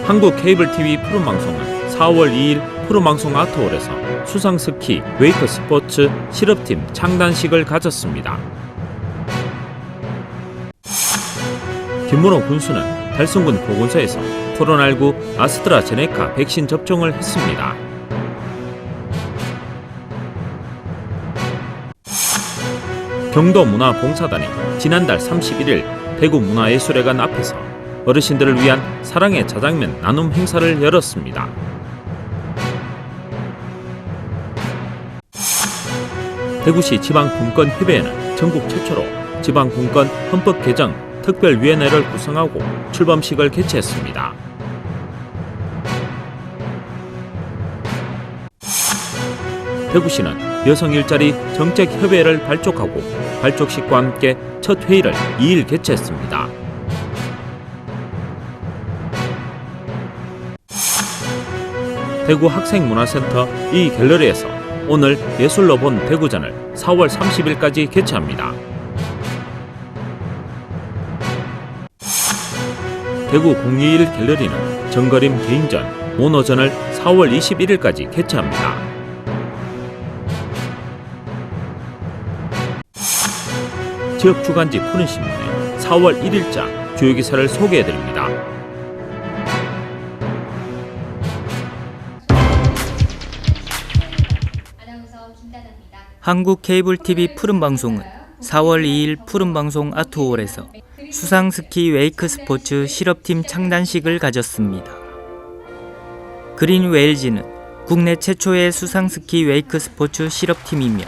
한국 케이블 TV 푸른방송은 4월 2일 푸른방송 아트홀에서 수상스키 웨이크 스포츠 실업팀 창단식을 가졌습니다. 김문호 군수는 달성군 보건소에서 코로나19 아스트라제네카 백신 접종을 했습니다. 경도문화봉사단이 지난달 31일 대구문화예술회관 앞에서 어르신들을 위한 사랑의 자장면 나눔 행사를 열었습니다. 대구시 지방분권협의회는 전국 최초로 지방분권 헌법 개정 특별위원회를 구성하고 출범식을 개최했습니다. 대구시는 여성 일자리 정책협의회를 발족하고 발족식과 함께 첫 회의를 2일 개최했습니다. 대구 학생문화센터 이 갤러리에서 오늘 예술로 본 대구전을 4월 30일까지 개최합니다. 대구 021 갤러리는 정거림 개인전, 모노전을 4월 21일까지 개최합니다. 지역 주간지 푸른신문의 4월 1일자 주요 기사를 소개해드립니다. 한국 케이블 TV 푸른방송은 4월 2일 푸른방송 아트홀에서 수상스키 웨이크 스포츠 실업팀 창단식을 가졌습니다. 그린 웨일즈는 국내 최초의 수상스키 웨이크 스포츠 실업팀이며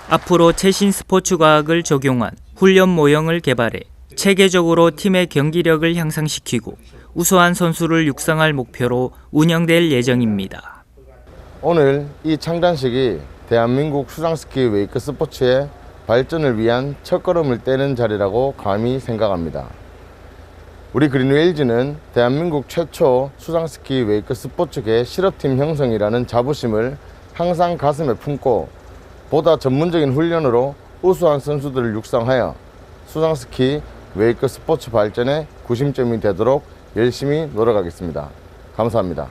앞으로 최신 스포츠 과학을 적용한 훈련 모형을 개발해 체계적으로 팀의 경기력을 향상시키고 우수한 선수를 육성할 목표로 운영될 예정입니다. 오늘 이 창단식이 대한민국 수상스키 웨이크 스포츠의 발전을 위한 첫걸음을 떼는 자리라고 감히 생각합니다. 우리 그린웨일즈는 대한민국 최초 수상스키 웨이크 스포츠계 실업팀 형성이라는 자부심을 항상 가슴에 품고 보다 전문적인 훈련으로 우수한 선수들을 육성하여 수상스키 웨이크 스포츠 발전의 구심점이 되도록 열심히 노력하겠습니다. 감사합니다.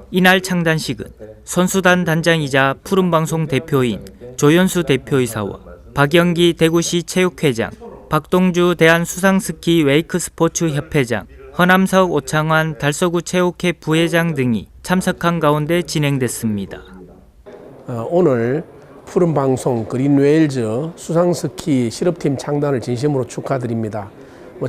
이날 창단식은 선수단 단장이자 푸른방송 대표인 조연수 대표이사와 박영기 대구시 체육회장, 박동주 대한수상스키 웨이크 스포츠 협회장, 허남석 오창환 달서구 체육회 부회장 등이 참석한 가운데 진행됐습니다. 오늘 푸른방송 그린웨일즈 수상스키 실업팀 창단을 진심으로 축하드립니다.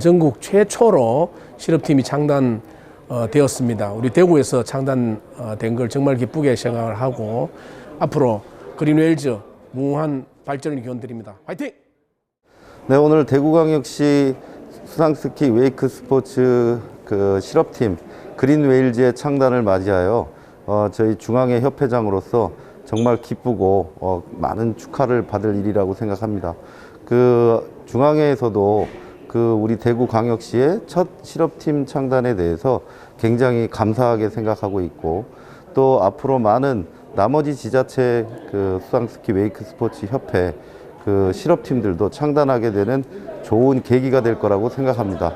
전국 최초로 실업팀이 창단되었습니다. 우리 대구에서 창단된 걸 정말 기쁘게 생각을 하고 앞으로 그린웨일즈 무궁한 발전을 기원드립니다. 화이팅! 네, 오늘 대구광역시 수상스키 웨이크 스포츠 실업팀 그린웨일즈의 창단을 맞이하여 저희 중앙회 협회장으로서 정말 기쁘고 많은 축하를 받을 일이라고 생각합니다. 중앙회에서도 우리 대구광역시의 첫 실업팀 창단에 대해서 굉장히 감사하게 생각하고 있고 또 앞으로 많은 나머지 지자체 수상스키 웨이크 스포츠 협회 실업팀들도 창단하게 되는 좋은 계기가 될 거라고 생각합니다.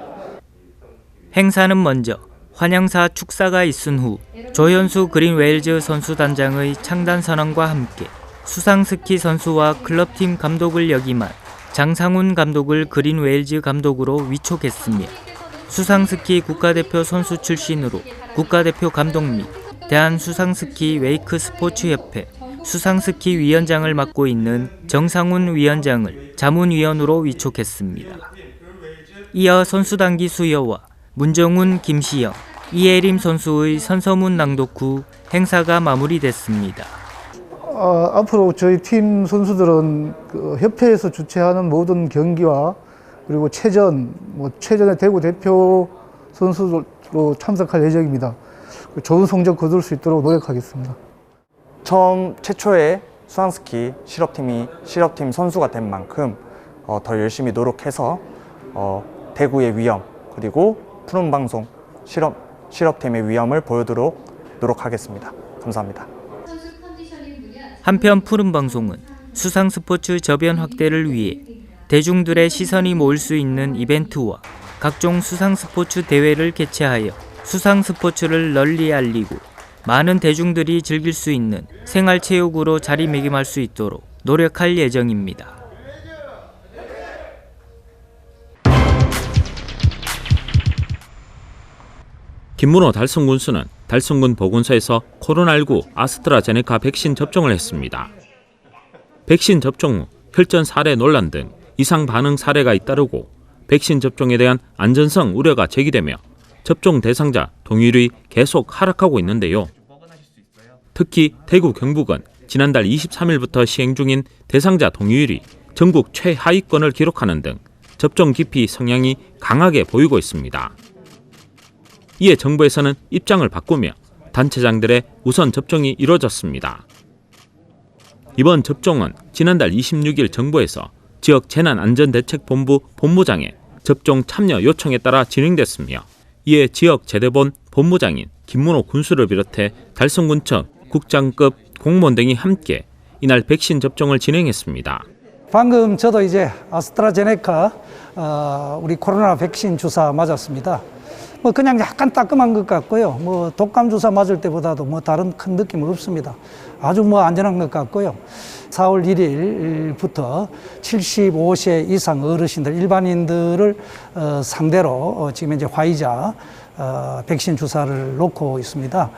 행사는 먼저 환영사 축사가 있은 후 조현수 그린웨일즈 선수단장의 창단 선언과 함께 수상스키 선수와 클럽팀 감독을 역임한 장상훈 감독을 그린웨일즈 감독으로 위촉했으며 수상스키 국가대표 선수 출신으로 국가대표 감독 및 대한수상스키 웨이크 스포츠협회 수상스키 위원장을 맡고 있는 정상훈 위원장을 자문위원으로 위촉했습니다. 이어 선수단기 수여와 문정훈, 김시영, 이혜림 선수의 선서문 낭독 후 행사가 마무리됐습니다. 앞으로 저희 팀 선수들은 협회에서 주최하는 모든 경기와 그리고 최전의 대구 대표 선수로 참석할 예정입니다. 좋은 성적 거둘 수 있도록 노력하겠습니다. 최초의 수상스키 실업팀 선수가 된 만큼 더 열심히 노력해서 대구의 위험 그리고 푸른방송 실업팀의 위험을 보여도록 노력하겠습니다. 감사합니다. 한편 푸른방송은 수상 스포츠 저변 확대를 위해 대중들의 시선이 모일 수 있는 이벤트와 각종 수상 스포츠 대회를 개최하여 수상 스포츠를 널리 알리고 많은 대중들이 즐길 수 있는 생활체육으로 자리매김할 수 있도록 노력할 예정입니다. 김문호 달성 군수는 달성군 보건소에서 코로나19 아스트라제네카 백신 접종을 했습니다. 백신 접종 후 혈전 사례 논란 등 이상 반응 사례가 잇따르고 백신 접종에 대한 안전성 우려가 제기되며 접종 대상자 동의율이 계속 하락하고 있는데요. 특히 대구 경북은 지난달 23일부터 시행 중인 대상자 동의율이 전국 최하위권을 기록하는 등 접종 기피 성향이 강하게 보이고 있습니다. 이에 정부에서는 입장을 바꾸며 단체장들의 우선 접종이 이뤄졌습니다. 이번 접종은 지난달 26일 정부에서 지역 재난안전대책본부 본부장의 접종 참여 요청에 따라 진행됐으며 이에 지역 제대본 본부장인 김문호 군수를 비롯해 달성군청 국장급 공무원 등이 함께 이날 백신 접종을 진행했습니다. 방금 저도 이제 아스트라제네카 우리 코로나 백신 주사 맞았습니다. 뭐 그냥 약간 따끔한 것 같고요. 뭐 독감 주사 맞을 때보다도 뭐 다른 큰 느낌은 없습니다. 아주 뭐 안전한 것 같고요. 4월 1일부터 75세 이상 어르신들, 일반인들을 상대로 지금 이제 화이자 백신 주사를 놓고 있습니다.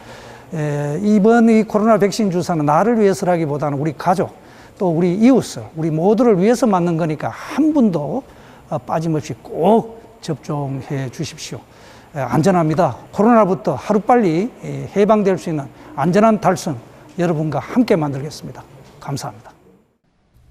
이번 이 코로나 백신 주사는 나를 위해서라기보다는 우리 가족, 또 우리 이웃을, 우리 모두를 위해서 맞는 거니까 한 분도 빠짐없이 꼭 접종해 주십시오. 안전합니다. 코로나부터 하루빨리 해방될 수 있는 안전한 달성 여러분과 함께 만들겠습니다. 감사합니다.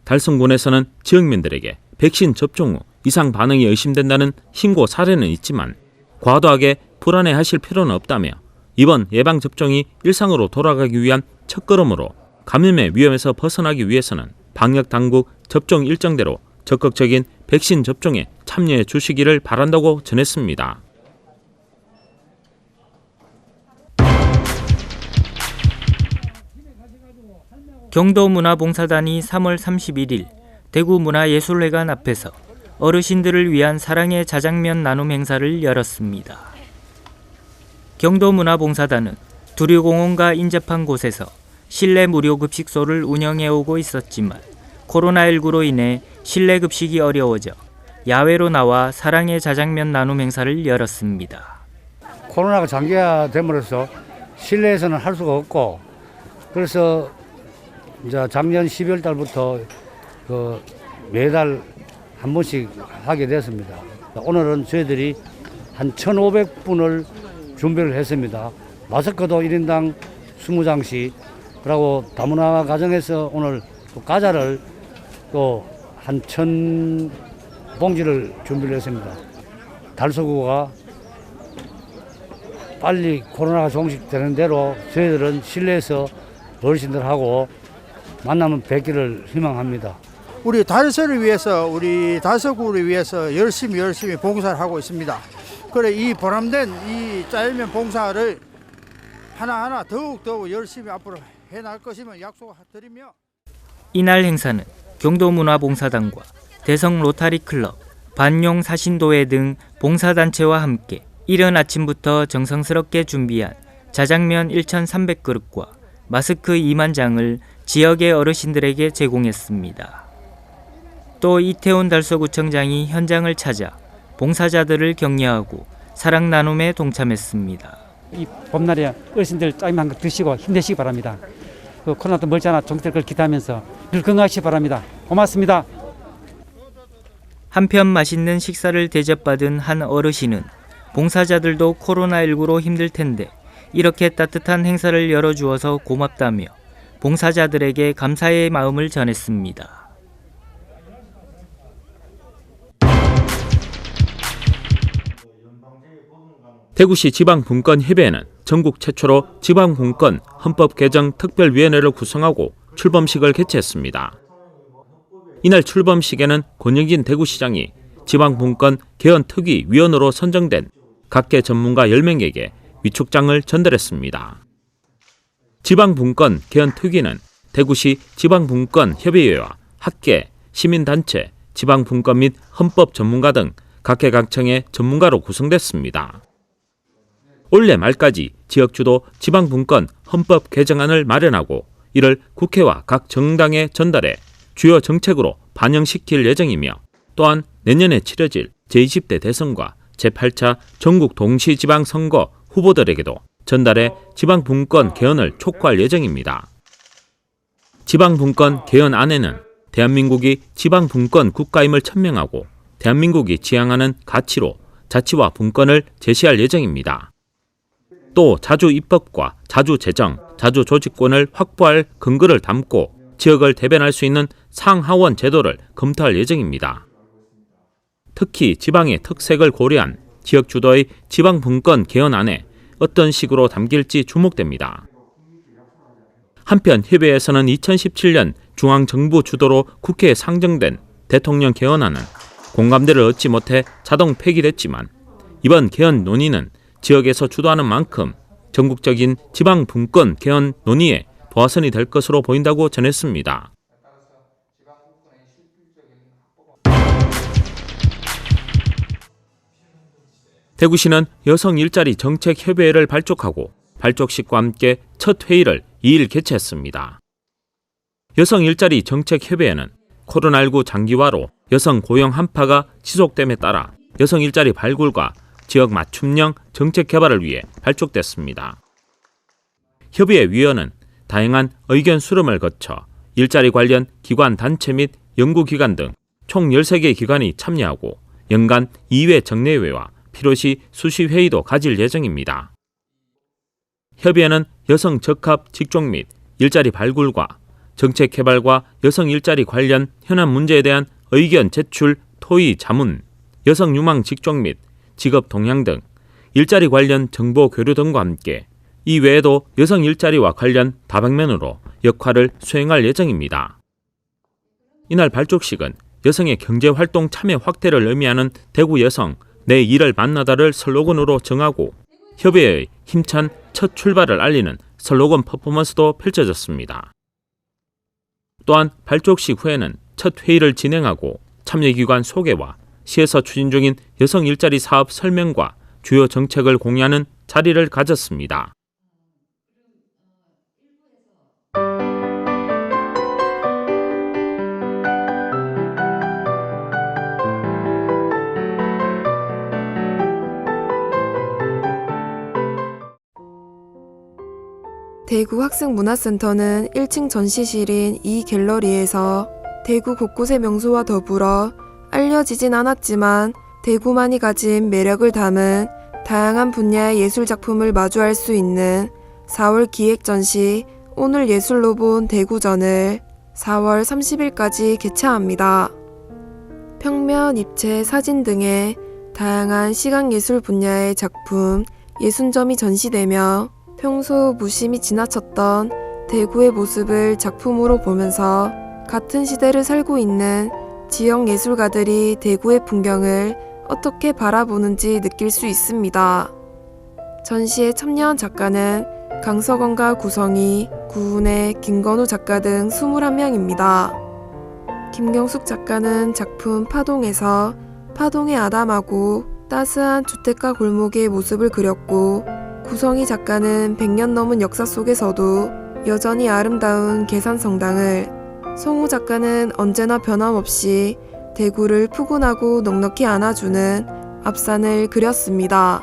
달성군에서는 지역민들에게 백신 접종 후 이상 반응이 의심된다는 신고 사례는 있지만 과도하게 불안해하실 필요는 없다며 이번 예방접종이 일상으로 돌아가기 위한 첫걸음으로 감염의 위험에서 벗어나기 위해서는 방역당국 접종 일정대로 적극적인 백신 접종에 참여해 주시기를 바란다고 전했습니다. 경도문화봉사단이 3월 31일 대구문화예술회관 앞에서 어르신들을 위한 사랑의 자장면 나눔 행사를 열었습니다. 경도문화봉사단은 두류공원과 인접한 곳에서 실내 무료 급식소를 운영해오고 있었지만 코로나19로 인해 실내 급식이 어려워져 야외로 나와 사랑의 자장면 나눔 행사를 열었습니다. 코로나가 장기화됨으로써 실내에서는 할 수가 없고 그래서 이제 작년 12월 달부터 매달 한 번씩 하게 됐습니다. 오늘은 저희들이 한 1,500분을 준비를 했습니다. 마스크도 1인당 20장씩, 그리고 다문화 가정에서 오늘 또 과자를 또 한 1,000봉지를 준비를 했습니다. 달서구가 빨리 코로나가 종식되는 대로 저희들은 실내에서 어르신들하고 만나면 뵙기를 희망합니다. 우리 달서를 위해서, 우리 달서구를 위해서 열심히 봉사를 하고 있습니다. 그래 이 보람된 이 짜장면 봉사를 하나하나 더욱 열심히 앞으로 해나갈 것임을 약속드리며 이날 행사는 경도문화봉사단과 대성 로타리클럽, 반용 사신도회 등 봉사단체와 함께 이른 아침부터 정성스럽게 준비한 자장면 1,300그릇과 마스크 2만 장을 지역의 어르신들에게 제공했습니다. 또 이태원 달서구청장이 현장을 찾아 봉사자들을 격려하고 사랑 나눔에 동참했습니다. 이 봄날에 어르신들 짜장면 한 거 드시고 힘내시기 바랍니다. 코로나도 멀지 않아 종될 걸 기대하면서 늘 건강하시기 바랍니다. 고맙습니다. 한편 맛있는 식사를 대접받은 한 어르신은 봉사자들도 코로나19로 힘들 텐데 이렇게 따뜻한 행사를 열어주어서 고맙다며 봉사자들에게 감사의 마음을 전했습니다. 대구시 지방분권협의회는 전국 최초로 지방분권 헌법 개정 특별위원회를 구성하고 출범식을 개최했습니다. 이날 출범식에는 권영진 대구시장이 지방분권 개헌특위위원으로 선정된 각계 전문가 10명에게 위촉장을 전달했습니다. 지방분권 개헌 특위는 대구시 지방분권협의회와 학계, 시민단체, 지방분권 및 헌법 전문가 등 각계각층의 전문가로 구성됐습니다. 올해 말까지 지역주도 지방분권 헌법 개정안을 마련하고 이를 국회와 각 정당에 전달해 주요 정책으로 반영시킬 예정이며 또한 내년에 치러질 제20대 대선과 제8차 전국 동시지방선거 후보들에게도 전달해 지방분권 개헌을 촉구할 예정입니다. 지방분권 개헌안에는 대한민국이 지방분권 국가임을 천명하고 대한민국이 지향하는 가치로 자치와 분권을 제시할 예정입니다. 또 자주입법과 자주재정, 자주조직권을 확보할 근거를 담고 지역을 대변할 수 있는 상하원 제도를 검토할 예정입니다. 특히 지방의 특색을 고려한 지역 주도의 지방분권 개헌안에 어떤 식으로 담길지 주목됩니다. 한편 협의회에서는 2017년 중앙정부 주도로 국회에 상정된 대통령 개헌안은 공감대를 얻지 못해 자동 폐기됐지만 이번 개헌 논의는 지역에서 주도하는 만큼 전국적인 지방분권 개헌 논의에 도화선이 될 것으로 보인다고 전했습니다. 대구시는 여성 일자리 정책 협의회를 발족하고 발족식과 함께 첫 회의를 2일 개최했습니다. 여성 일자리 정책 협의회는 코로나19 장기화로 여성 고용 한파가 지속됨에 따라 여성 일자리 발굴과 지역 맞춤형 정책 개발을 위해 발족됐습니다. 협의회 위원은 다양한 의견 수렴을 거쳐 일자리 관련 기관 단체 및 연구기관 등 총 13개 기관이 참여하고 연간 2회 정례회와 필요시 수시회의도 가질 예정입니다. 협의회는 여성 적합 직종 및 일자리 발굴과 정책 개발과 여성 일자리 관련 현안 문제에 대한 의견 제출, 토의, 자문, 여성 유망 직종 및 직업 동향 등 일자리 관련 정보 교류 등과 함께 이 외에도 여성 일자리와 관련 다방면으로 역할을 수행할 예정입니다. 이날 발족식은 여성의 경제활동 참여 확대를 의미하는 대구 여성 내 일을 만나다를 슬로건으로 정하고 협의회의 힘찬 첫 출발을 알리는 슬로건 퍼포먼스도 펼쳐졌습니다. 또한 발족식 후에는 첫 회의를 진행하고 참여기관 소개와 시에서 추진 중인 여성 일자리 사업 설명과 주요 정책을 공유하는 자리를 가졌습니다. 대구 학생문화센터는 1층 전시실인 이 갤러리에서 대구 곳곳의 명소와 더불어 알려지진 않았지만 대구만이 가진 매력을 담은 다양한 분야의 예술작품을 마주할 수 있는 4월 기획전시 오늘 예술로 본 대구전을 4월 30일까지 개최합니다. 평면, 입체, 사진 등의 다양한 시각예술 분야의 작품 60점이 전시되며 평소 무심히 지나쳤던 대구의 모습을 작품으로 보면서 같은 시대를 살고 있는 지역 예술가들이 대구의 풍경을 어떻게 바라보는지 느낄 수 있습니다. 전시에 참여한 작가는 강석원과 구성희, 구은혜, 김건우 작가 등 21명입니다. 김경숙 작가는 작품 파동에서 파동의 아담하고 따스한 주택가 골목의 모습을 그렸고 구성희 작가는 100년 넘은 역사 속에서도 여전히 아름다운 계산성당을, 송우 작가는 언제나 변함없이 대구를 푸근하고 넉넉히 안아주는 앞산을 그렸습니다.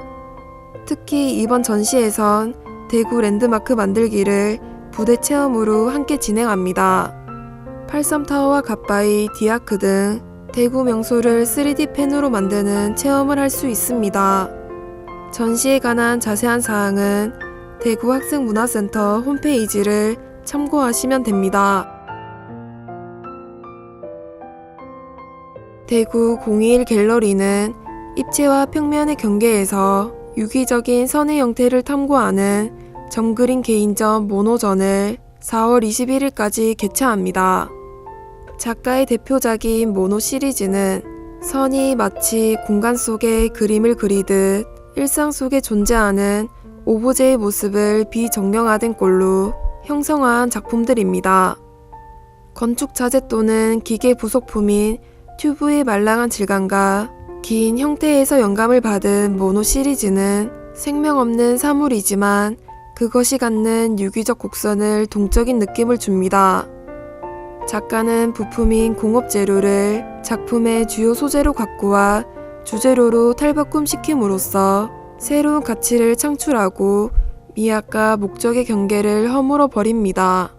특히 이번 전시에선 대구 랜드마크 만들기를 부대 체험으로 함께 진행합니다. 팔섬타워와 갓바위, 디아크 등 대구 명소를 3D 펜으로 만드는 체험을 할 수 있습니다. 전시에 관한 자세한 사항은 대구 학생문화센터 홈페이지를 참고하시면 됩니다. 대구 021 갤러리는 입체와 평면의 경계에서 유기적인 선의 형태를 탐구하는 점그린 개인전 모노전을 4월 21일까지 개최합니다. 작가의 대표작인 모노 시리즈는 선이 마치 공간 속에 그림을 그리듯 일상 속에 존재하는 오브제의 모습을 비정형화된 꼴로 형성한 작품들입니다. 건축 자재 또는 기계 부속품인 튜브의 말랑한 질감과 긴 형태에서 영감을 받은 모노 시리즈는 생명 없는 사물이지만 그것이 갖는 유기적 곡선을 동적인 느낌을 줍니다. 작가는 부품인 공업 재료를 작품의 주요 소재로 갖고 와 주재료로 탈바꿈시킴으로써 새로운 가치를 창출하고 미학과 목적의 경계를 허물어 버립니다.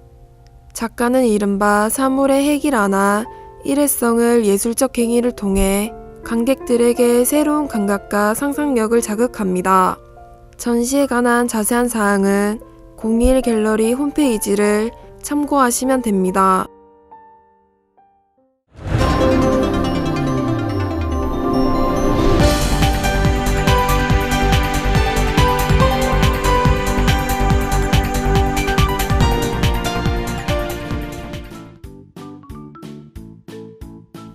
작가는 이른바 사물의 핵이라나 일회성을 예술적 행위를 통해 관객들에게 새로운 감각과 상상력을 자극합니다. 전시에 관한 자세한 사항은 01 갤러리 홈페이지를 참고하시면 됩니다.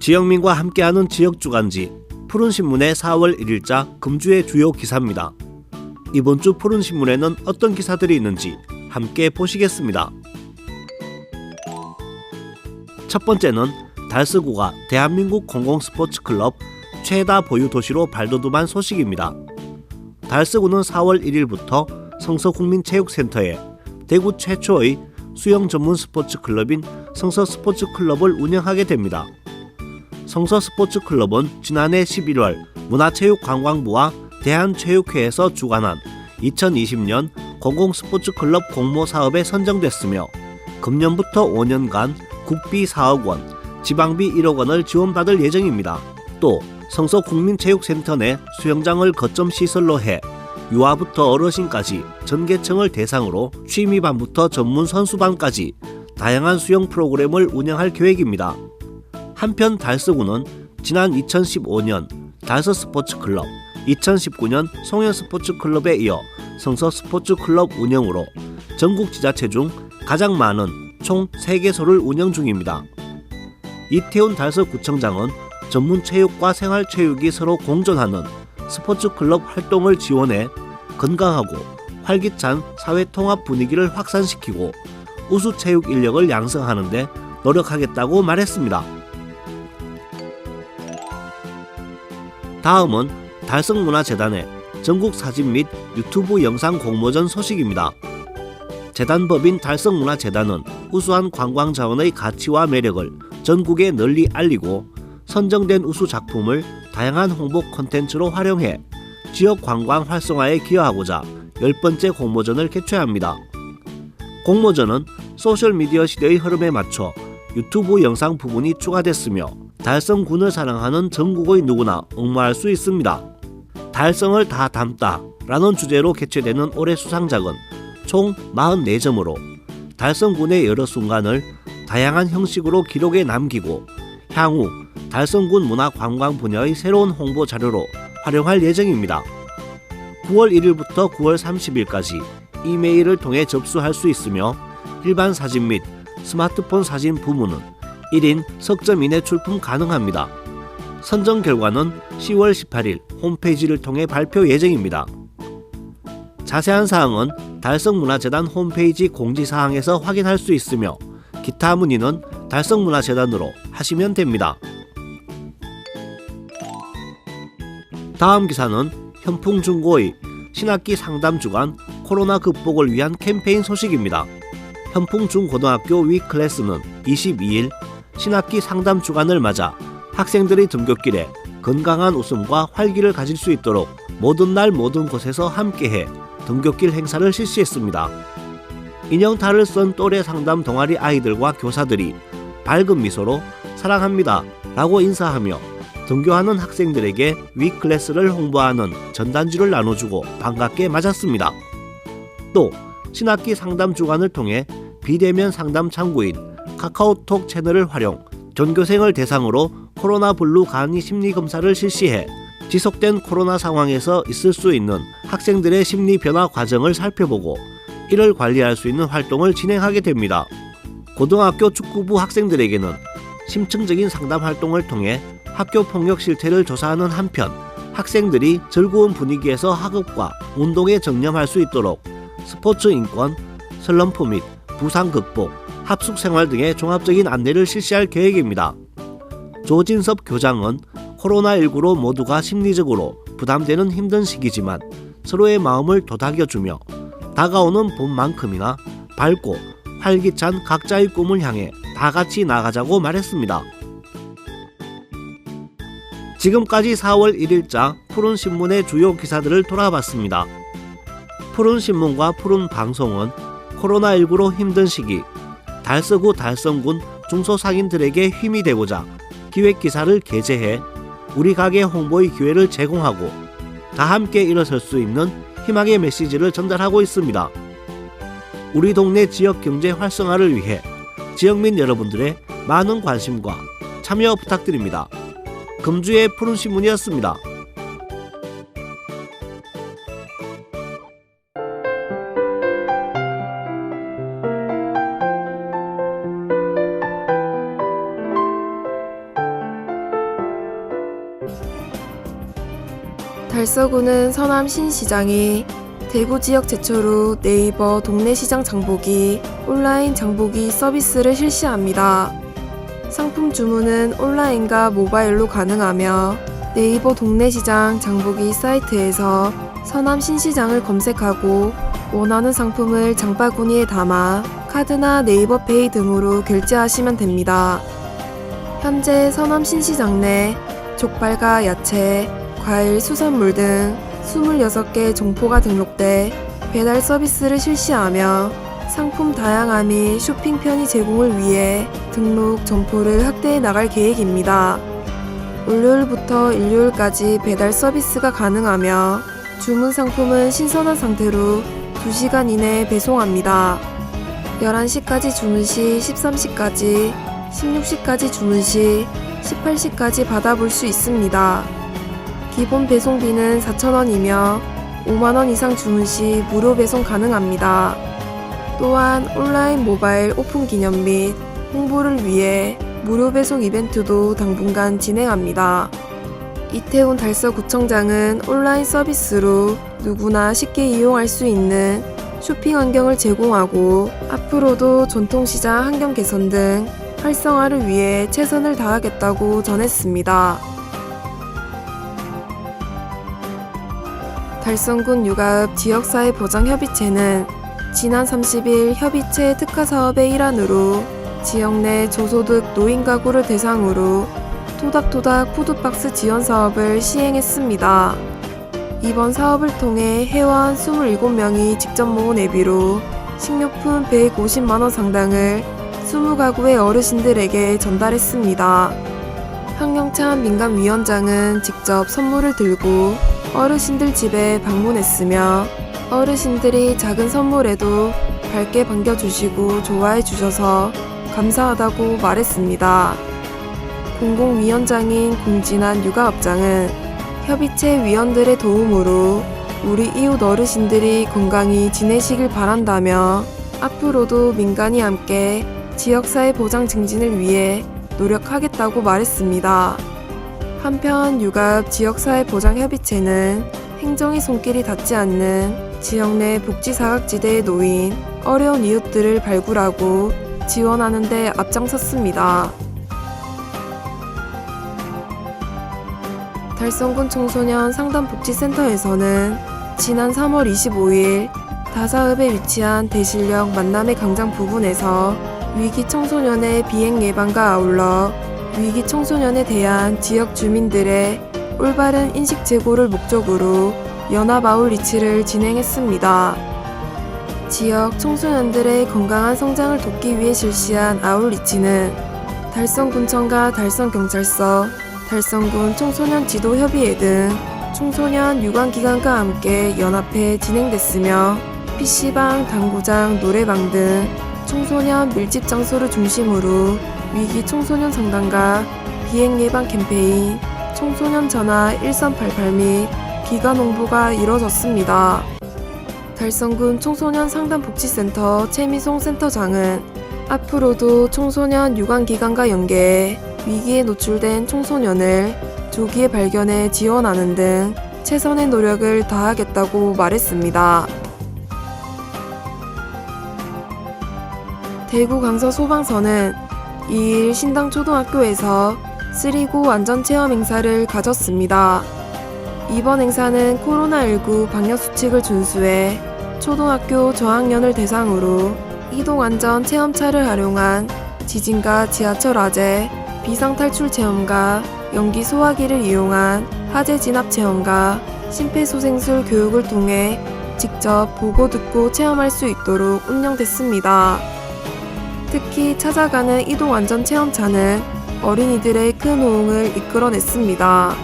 지영민과 함께하는 지역주간지 푸른신문의 4월 1일자 금주의 주요 기사입니다. 이번 주 푸른신문에는 어떤 기사들이 있는지 함께 보시겠습니다. 첫 번째는 달서구가 대한민국 공공스포츠클럽 최다 보유 도시로 발돋움한 소식입니다. 달서구는 4월 1일부터 성서국민체육센터에 대구 최초의 수영 전문 스포츠클럽인 성서스포츠클럽을 운영하게 됩니다. 성서스포츠클럽은 지난해 11월 문화체육관광부와 대한체육회에서 주관한 2020년 공공스포츠클럽 공모사업에 선정됐으며 금년부터 5년간 국비 4억 원, 지방비 1억 원을 지원받을 예정입니다. 또 성서국민체육센터 내 수영장을 거점 시설로 해 유아부터 어르신까지 전 계층을 대상으로 취미반부터 전문 선수반까지 다양한 수영 프로그램을 운영할 계획입니다. 한편 달서구는 지난 2015년 달서스포츠클럽, 2019년 송현스포츠클럽에 이어 성서스포츠클럽 운영으로 전국 지자체 중 가장 많은 총 3개소를 운영 중입니다. 이태훈 달서구청장은 전문 체육과 생활체육이 서로 공존하는 스포츠클럽 활동을 지원해 건강하고 활기찬 사회통합 분위기를 확산시키고 우수체육 인력을 양성하는 데 노력하겠다고 말했습니다. 다음은 달성문화재단의 전국 사진 및 유튜브 영상 공모전 소식입니다. 재단법인 달성문화재단은 우수한 관광자원의 가치와 매력을 전국에 널리 알리고 선정된 우수 작품을 다양한 홍보 콘텐츠로 활용해 지역 관광 활성화에 기여하고자 10번째 공모전을 개최합니다. 공모전은 소셜미디어 시대의 흐름에 맞춰 유튜브 영상 부분이 추가됐으며 달성군을 사랑하는 전국의 누구나 응모할 수 있습니다. 달성을 다 담다 라는 주제로 개최되는 올해 수상작은 총 44점으로 달성군의 여러 순간을 다양한 형식으로 기록에 남기고 향후 달성군 문화관광 분야의 새로운 홍보 자료로 활용할 예정입니다. 9월 1일부터 9월 30일까지 이메일을 통해 접수할 수 있으며 일반 사진 및 스마트폰 사진 부문은 1인 석점 이내 출품 가능합니다. 선정 결과는 10월 18일 홈페이지를 통해 발표 예정입니다. 자세한 사항은 달성문화재단 홈페이지 공지사항에서 확인할 수 있으며 기타 문의는 달성문화재단으로 하시면 됩니다. 다음 기사는 현풍중고의 신학기 상담주간 코로나 극복을 위한 캠페인 소식입니다. 현풍중고등학교 위클래스는 22일 신학기 상담 주간을 맞아 학생들의 등굣길에 건강한 웃음과 활기를 가질 수 있도록 모든 날 모든 곳에서 함께해 등굣길 행사를 실시했습니다. 인형탈을 쓴 또래 상담 동아리 아이들과 교사들이 밝은 미소로 사랑합니다 라고 인사하며 등교하는 학생들에게 위클래스를 홍보하는 전단지를 나눠주고 반갑게 맞았습니다. 또 신학기 상담 주간을 통해 비대면 상담 창구인 카카오톡 채널을 활용 전교생을 대상으로 코로나 블루 간이 심리검사를 실시해 지속된 코로나 상황에서 있을 수 있는 학생들의 심리 변화 과정을 살펴보고 이를 관리할 수 있는 활동을 진행하게 됩니다. 고등학교 축구부 학생들에게는 심층적인 상담 활동을 통해 학교 폭력 실태를 조사하는 한편 학생들이 즐거운 분위기에서 학업과 운동에 전념할 수 있도록 스포츠 인권, 슬럼프 및 부상 극복, 합숙 생활 등의 종합적인 안내를 실시할 계획입니다. 조진섭 교장은 코로나19로 모두가 심리적으로 부담되는 힘든 시기지만 서로의 마음을 도닥여주며 다가오는 봄만큼이나 밝고 활기찬 각자의 꿈을 향해 다 같이 나가자고 말했습니다. 지금까지 4월 1일자 푸른신문의 주요 기사들을 돌아봤습니다. 푸른신문과 푸른방송은 코로나19로 힘든 시기 달서구 달성군 중소상인들에게 힘이 되고자 기획기사를 게재해 우리 가게 홍보의 기회를 제공하고 다 함께 일어설 수 있는 희망의 메시지를 전달하고 있습니다. 우리 동네 지역 경제 활성화를 위해 지역민 여러분들의 많은 관심과 참여 부탁드립니다. 금주의 푸른신문이었습니다. 달서구는 서남 신시장이 대구 지역 최초로 네이버 동네시장 장보기, 온라인 장보기 서비스를 실시합니다. 상품 주문은 온라인과 모바일로 가능하며 네이버 동네시장 장보기 사이트에서 서남 신시장을 검색하고 원하는 상품을 장바구니에 담아 카드나 네이버페이 등으로 결제하시면 됩니다. 현재 서남 신시장 내 족발과 야채, 과일, 수산물 등 26개 종포가 등록돼 배달 서비스를 실시하며 상품 다양화 및 쇼핑 편의 제공을 위해 등록 점포를 확대해 나갈 계획입니다. 월요일부터 일요일까지 배달 서비스가 가능하며 주문 상품은 신선한 상태로 2시간 이내에 배송합니다. 11시까지 주문 시 13시까지, 16시까지 주문 시 18시까지 받아볼 수 있습니다. 기본 배송비는 4,000원이며 5만원 이상 주문 시 무료 배송 가능합니다. 또한 온라인 모바일 오픈 기념 및 홍보를 위해 무료 배송 이벤트도 당분간 진행합니다. 이태훈 달서구청장은 온라인 서비스로 누구나 쉽게 이용할 수 있는 쇼핑 환경을 제공하고 앞으로도 전통시장 환경 개선 등 활성화를 위해 최선을 다하겠다고 전했습니다. 달성군 육아읍 지역사회보장협의체는 지난 30일 협의체 특화사업의 일환으로 지역 내 저소득 노인 가구를 대상으로 토닥토닥 푸드박스 지원 사업을 시행했습니다. 이번 사업을 통해 회원 27명이 직접 모은 애비로 식료품 150만원 상당을 20가구의 어르신들에게 전달했습니다. 황영찬 민감위원장은 직접 선물을 들고 어르신들 집에 방문했으며 어르신들이 작은 선물에도 밝게 반겨주시고 좋아해 주셔서 감사하다고 말했습니다. 공공위원장인 공진한 육아업장은 협의체 위원들의 도움으로 우리 이웃 어르신들이 건강히 지내시길 바란다며 앞으로도 민간이 함께 지역사회 보장 증진을 위해 노력하겠다고 말했습니다. 한편 육아읍 지역사회보장협의체는 행정의 손길이 닿지 않는 지역 내 복지사각지대에 놓인 어려운 이웃들을 발굴하고 지원하는 데 앞장섰습니다. 달성군 청소년 상담복지센터에서는 지난 3월 25일 다사읍에 위치한 대실역 만남의 강장 부근에서 위기 청소년의 비행 예방과 아울러 위기 청소년에 대한 지역 주민들의 올바른 인식 제고를 목적으로 연합 아웃리치를 진행했습니다. 지역 청소년들의 건강한 성장을 돕기 위해 실시한 아웃리치는 달성군청과 달성경찰서, 달성군 청소년 지도협의회 등 청소년 유관기관과 함께 연합해 진행됐으며 PC방, 당구장, 노래방 등 청소년 밀집 장소를 중심으로 위기 청소년 상담과 비행 예방 캠페인, 청소년 전화 1388 및 기관 홍보가 이뤄졌습니다. 달성군 청소년 상담복지센터 최미송 센터장은 앞으로도 청소년 유관기관과 연계해 위기에 노출된 청소년을 조기에 발견해 지원하는 등 최선의 노력을 다하겠다고 말했습니다. 대구 강서 소방서는 2일 신당초등학교에서 3고 안전체험 행사를 가졌습니다. 이번 행사는 코로나19 방역수칙을 준수해 초등학교 저학년을 대상으로 이동안전 체험차를 활용한 지진과 지하철 화재, 비상탈출 체험과 연기 소화기를 이용한 화재 진압 체험과 심폐소생술 교육을 통해 직접 보고 듣고 체험할 수 있도록 운영됐습니다. 특히 찾아가는 이동안전 체험차는 어린이들의 큰 호응을 이끌어냈습니다.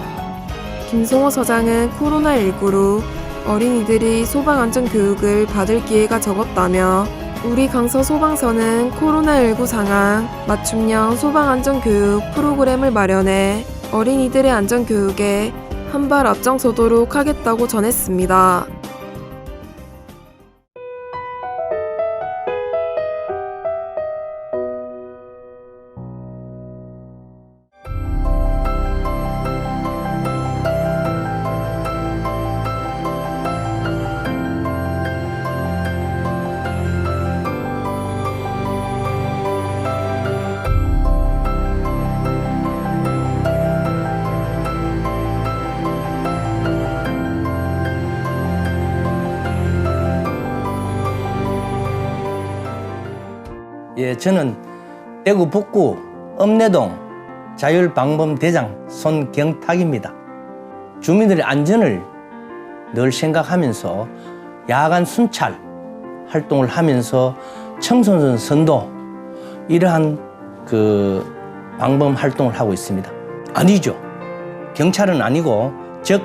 김송호 서장은 코로나19로 어린이들이 소방안전 교육을 받을 기회가 적었다며 우리 강서 소방서는 코로나19 상황 맞춤형 소방안전 교육 프로그램을 마련해 어린이들의 안전교육에 한 발 앞장서도록 하겠다고 전했습니다. 예, 저는 대구 북구 읍내동 자율방범대장 손경탁입니다. 주민들의 안전을 늘 생각하면서 야간 순찰 활동을 하면서 청소년 선도 이러한 방범 활동을 하고 있습니다. 아니죠. 경찰은 아니고 즉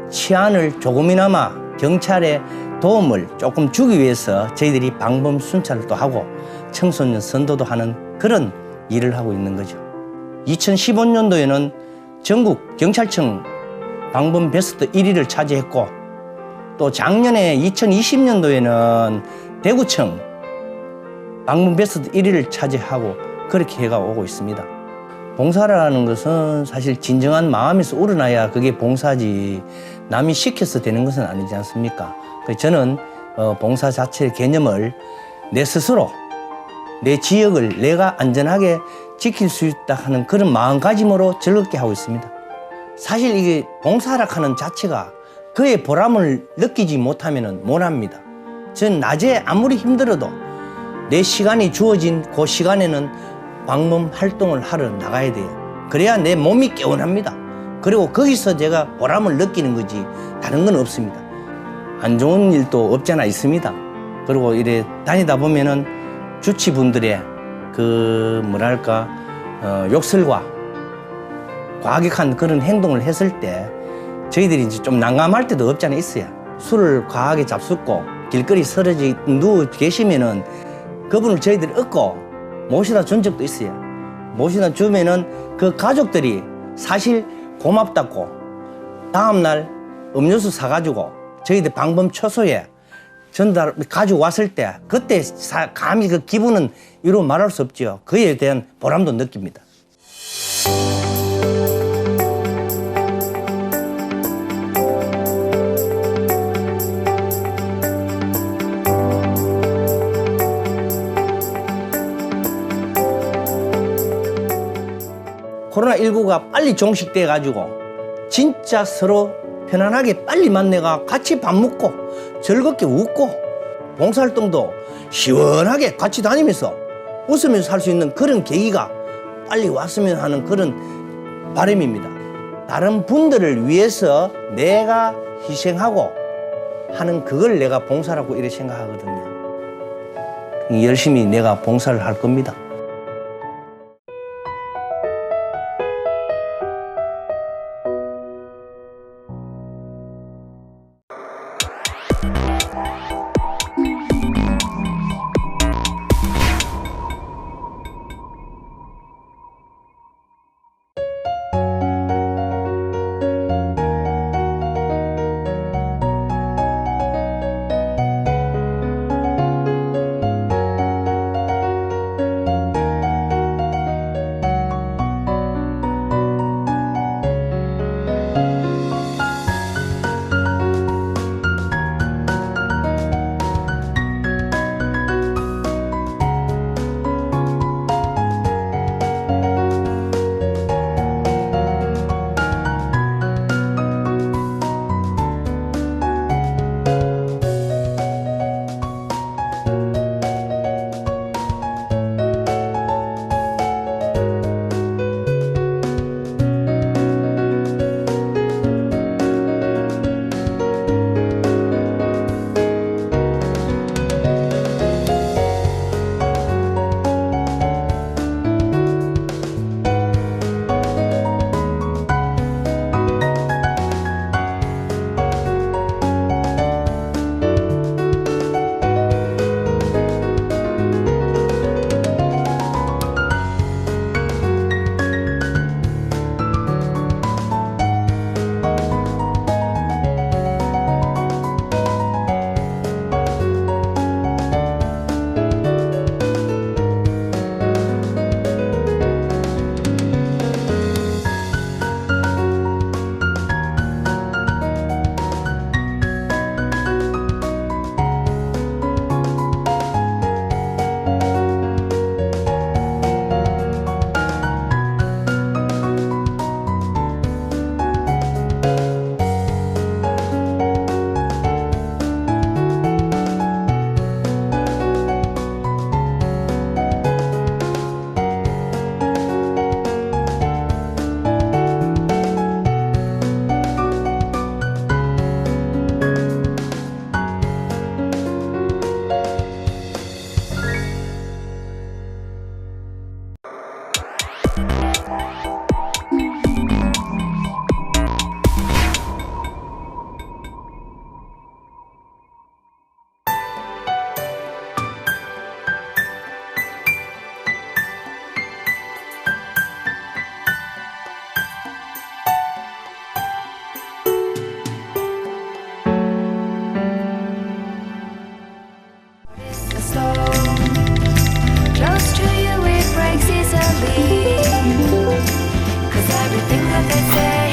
치안을 조금이나마 경찰의 도움을 조금 주기 위해서 저희들이 방범 순찰을 또 하고 청소년 선도도 하는 그런 일을 하고 있는 거죠. 2015년도에는 전국 경찰청 방범 베스트 1위를 차지했고 또 작년에 2020년도에는 대구청 방범 베스트 1위를 차지하고 그렇게 해가 오고 있습니다. 봉사라는 것은 사실 진정한 마음에서 우러나야 그게 봉사지 남이 시켜서 되는 것은 아니지 않습니까? 그래서 저는 봉사 자체의 개념을 내 스스로 내 지역을 내가 안전하게 지킬 수 있다 하는 그런 마음가짐으로 즐겁게 하고 있습니다. 사실 이게 봉사라 하는 자체가 그의 보람을 느끼지 못하면 못합니다. 저는 낮에 아무리 힘들어도 내 시간이 주어진 그 시간에는 방범 활동을 하러 나가야 돼요. 그래야 내 몸이 개운합니다. 그리고 거기서 제가 보람을 느끼는 거지 다른 건 없습니다. 안 좋은 일도 없지 않아 있습니다. 그리고 이래 다니다 보면은 주치분들의 욕설과 과격한 그런 행동을 했을 때 저희들이 이제 좀 난감할 때도 없지 않아 있어요. 술을 과하게 잡숫고 길거리 쓰러져 누워 계시면은 그분을 저희들이 얻고 모시다 준 적도 있어요. 모시다 주면은 그 가족들이 사실 고맙다고 다음날 음료수 사가지고 저희들 방범 초소에 가지고 왔을 때 그때 감히 그 기분은 이루 말할 수 없죠. 그에 대한 보람도 느낍니다. 코로나19가 빨리 종식돼 가지고 진짜 서로 편안하게 빨리 만나가 같이 밥 먹고 즐겁게 웃고 봉사활동도 시원하게 같이 다니면서 웃으면서 할 수 있는 그런 계기가 빨리 왔으면 하는 그런 바람입니다. 다른 분들을 위해서 내가 희생하고 하는 그걸 내가 봉사라고 이렇게 생각하거든요. 열심히 내가 봉사를 할 겁니다. Close to you it breaks easily, 'cause everything that they say